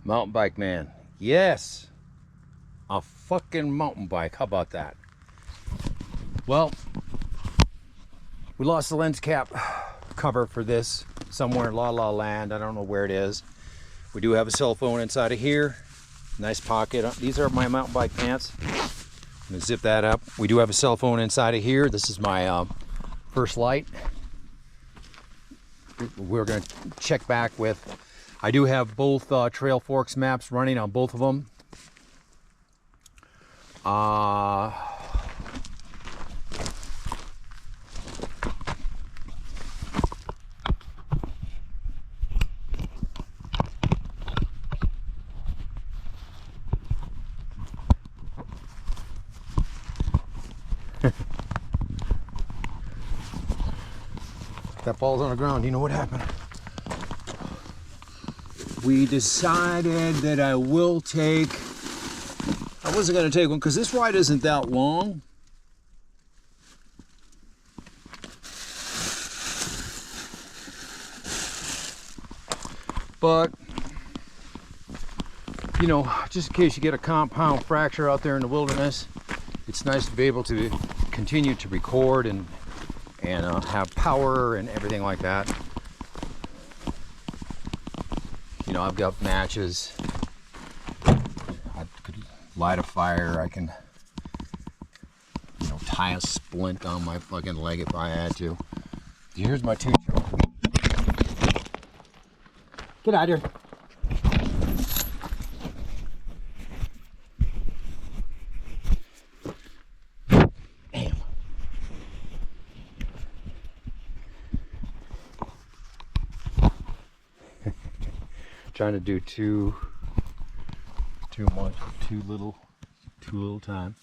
Mountain bike man. Yes. A fucking mountain bike. How about that? Well, we lost the lens cap cover for this somewhere in La La Land. I don't know where it is. We do have a cell phone inside of here. Nice pocket. These are my mountain bike pants. I'm gonna zip that up. We do have a cell phone inside of here. This is my first light. We're gonna check back with, I do have both Trail Forks maps running on both of them. That falls on the ground, you know what happened? We decided that I wasn't gonna take one because this ride isn't that long. But, you know, just in case you get a compound fracture out there in the wilderness, it's nice to be able to continue to record and have power and everything like that. You know, I've got matches. I could light a fire. I can, you know, tie a splint on my fucking leg if I had to. Here's my two. Get out of here. Trying to do too much, too little time.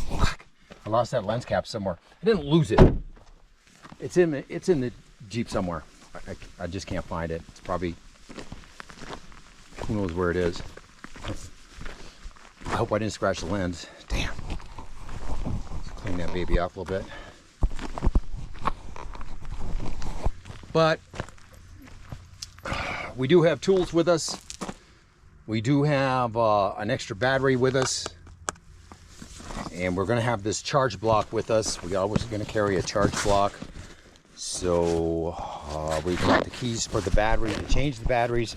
Fuck. I lost that lens cap somewhere. I didn't lose it. It's in the Jeep somewhere. I just can't find it. It's probably, who knows where it is. I hope I didn't scratch the lens. Damn. Let's clean that baby off a little bit. But we do have tools with us. We do have an extra battery with us. And we're gonna have this charge block with us. We always gonna carry a charge block. So we got the keys for the battery to change the batteries.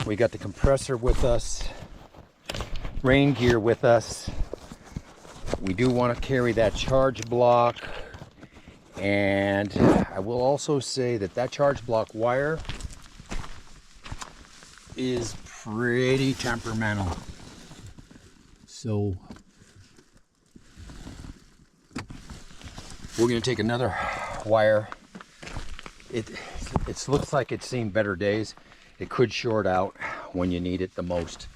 We got the compressor with us. Rain gear with us. We do want to carry that charge block. And I will also say that charge block wire is pretty temperamental. So we're going to take another wire. It looks like it's seen better days. It could short out when you need it the most.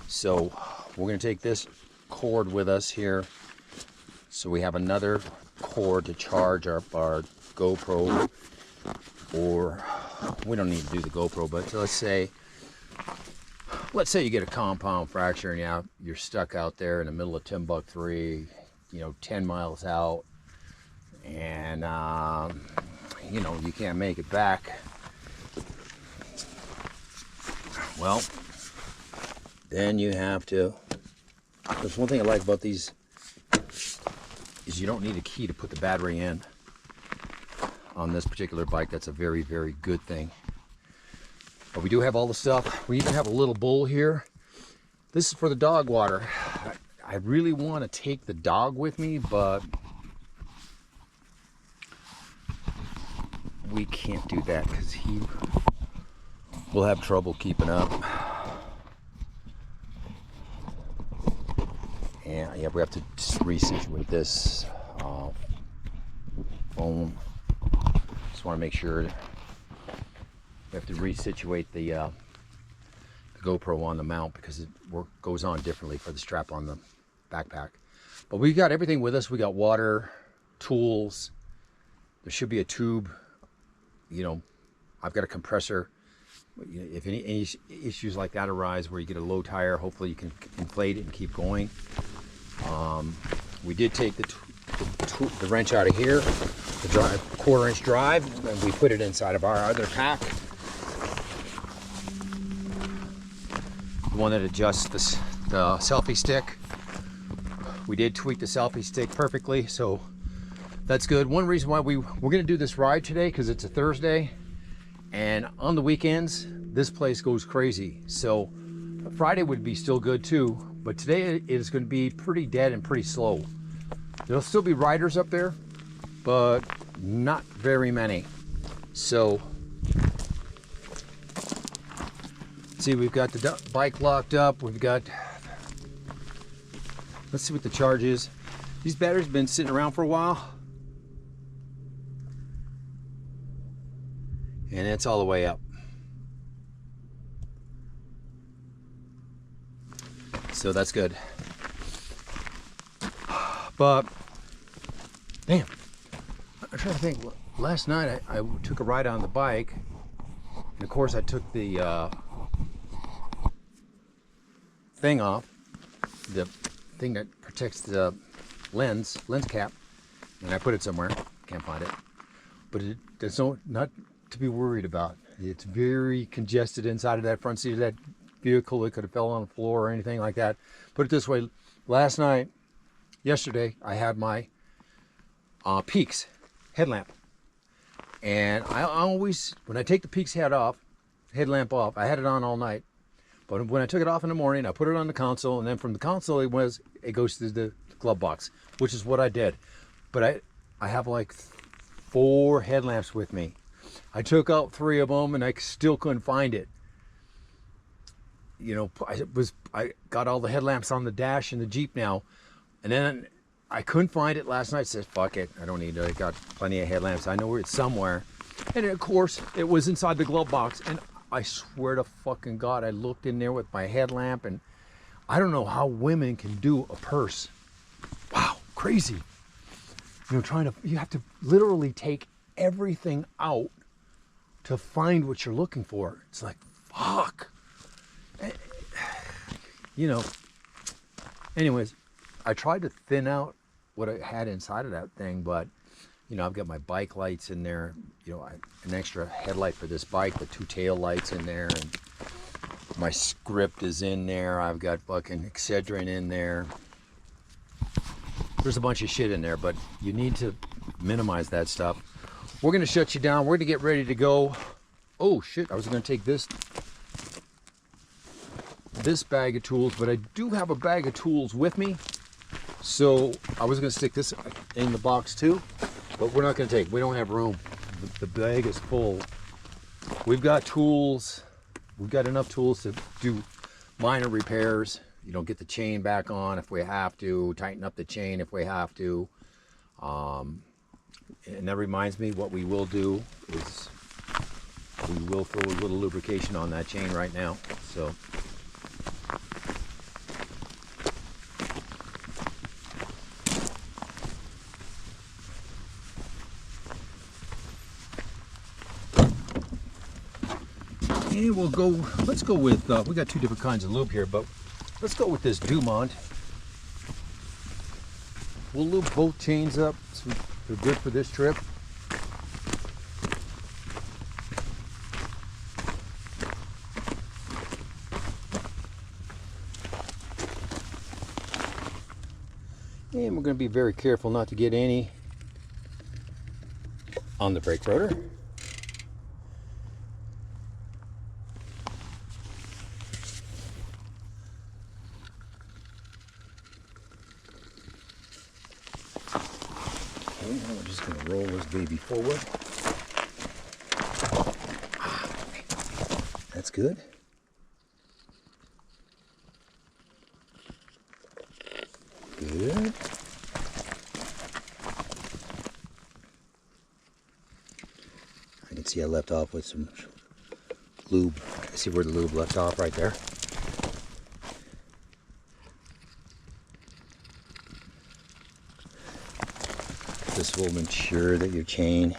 So we're going to take this cord with us here. So we have another cord to charge our GoPro, or we don't need to do the GoPro, but let's say you get a compound fracture and you're stuck out there in the middle of Timbuktu, you know, 10 miles out, and you know, you can't make it back. Well, then you have to, there's one thing I like about these is you don't need a key to put the battery in on this particular bike. That's a very, very good thing. But we do have all the stuff. We even have a little bowl here. This is for the dog water. I really want to take the dog with me, but we can't do that because he will have trouble keeping up. And yeah, we have to just resituate this phone. Just want to make sure we have to resituate the GoPro on the mount because it goes on differently for the strap on the backpack. But we got everything with us. We got water, tools. There should be a tube. You know, I've got a compressor. If any issues like that arise where you get a low tire, hopefully you can inflate it and keep going. We did take the wrench out of here, the drive, 1/4 inch drive, and we put it inside of our other pack. the one that adjusts the selfie stick. We did tweak the selfie stick perfectly, so that's good. One reason why we're gonna do this ride today, because it's a Thursday, and on the weekends, this place goes crazy. So Friday would be still good too, but today it is gonna be pretty dead and pretty slow. There'll still be riders up there, but not very many. So, see, we've got the bike locked up. We've got, let's see what the charge is. These batteries have been sitting around for a while. And it's all the way up. So that's good. But, damn, I'm trying to think. Last night I took a ride on the bike. And of course I took the thing off. The thing that protects the lens cap. And I put it somewhere. Can't find it. But there's not to be worried about. It's very congested inside of that front seat of that vehicle. It could have fell on the floor or anything like that. Put it this way, yesterday I had my Peaks headlamp, and I always, when I take the Peaks headlamp off, I had it on all night, but when I took it off in the morning, I put it on the console, and then from the console it goes to the glove box, which is what I did. But I have like 4 headlamps with me. I took out 3 of them and I still couldn't find it. You know, I got all the headlamps on the dash in the Jeep now, and then I couldn't find it last night. I said, fuck it, I don't need it. I got plenty of headlamps. I know where it's somewhere. And of course, it was inside the glove box. And I swear to fucking God, I looked in there with my headlamp, and I don't know how women can do a purse. Wow, crazy. You know, you have to literally take everything out to find what you're looking for. It's like, fuck. You know, anyways, I tried to thin out what I had inside of that thing, but, you know, I've got my bike lights in there, you know, an extra headlight for this bike, the 2 tail lights in there, and my script is in there. I've got fucking Excedrin in there. There's a bunch of shit in there, but you need to minimize that stuff. We're gonna shut you down. We're gonna get ready to go. Oh shit, I was gonna take this bag of tools, but I do have a bag of tools with me. So I was gonna stick this in the box too, but we're not gonna take, we don't have room. The bag is full. We've got tools. We've got enough tools to do minor repairs. You know, get the chain back on if we have to, tighten up the chain if we have to. And that reminds me, what we will do is we will throw a little lubrication on that chain right now. So and we'll go, let's go with, we got 2 different kinds of lube here, but let's go with this Dumont. We'll lube both chains up so they're good for this trip. And we're going to be very careful not to get any on the brake rotor. I'm just going to roll this baby forward. That's good. Good. I can see I left off with some lube. I see where the lube left off right there. This will ensure that your chain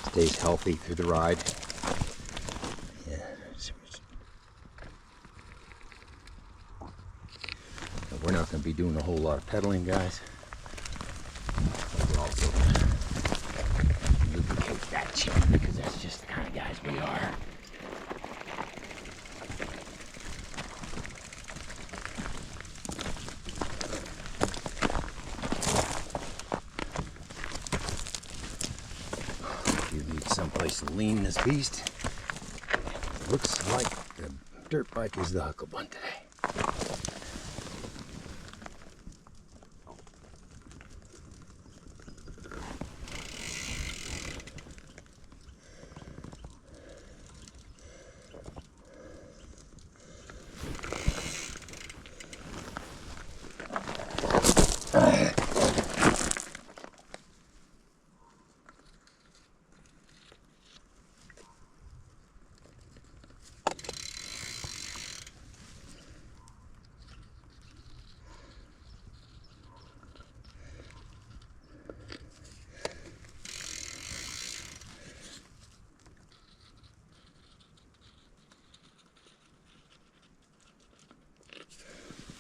stays healthy through the ride. Yeah. We're not going to be doing a whole lot of pedaling, guys. We'll also lubricate that chain because that's just the kind of guys we are. someplace to lean this beast. Looks like the dirt bike is the hucklebunt today.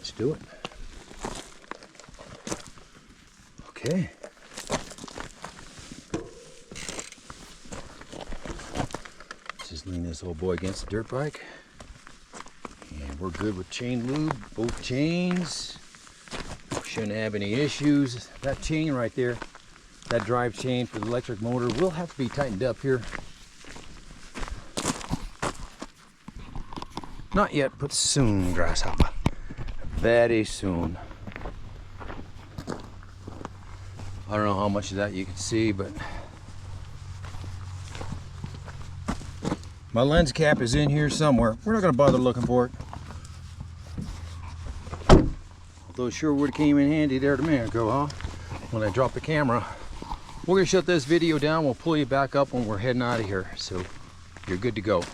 Let's do it. Okay. Let's just lean this old boy against the dirt bike. And we're good with chain lube, both chains. Shouldn't have any issues. That chain right there, that drive chain for the electric motor will have to be tightened up here. Not yet, but soon, grasshopper. Very soon. I don't know how much of that you can see, but my lens cap is in here somewhere. We're not going to bother looking for it. Although it sure would have came in handy there a minute ago, huh? When I dropped the camera. We're going to shut this video down. We'll pull you back up when we're heading out of here. So you're good to go.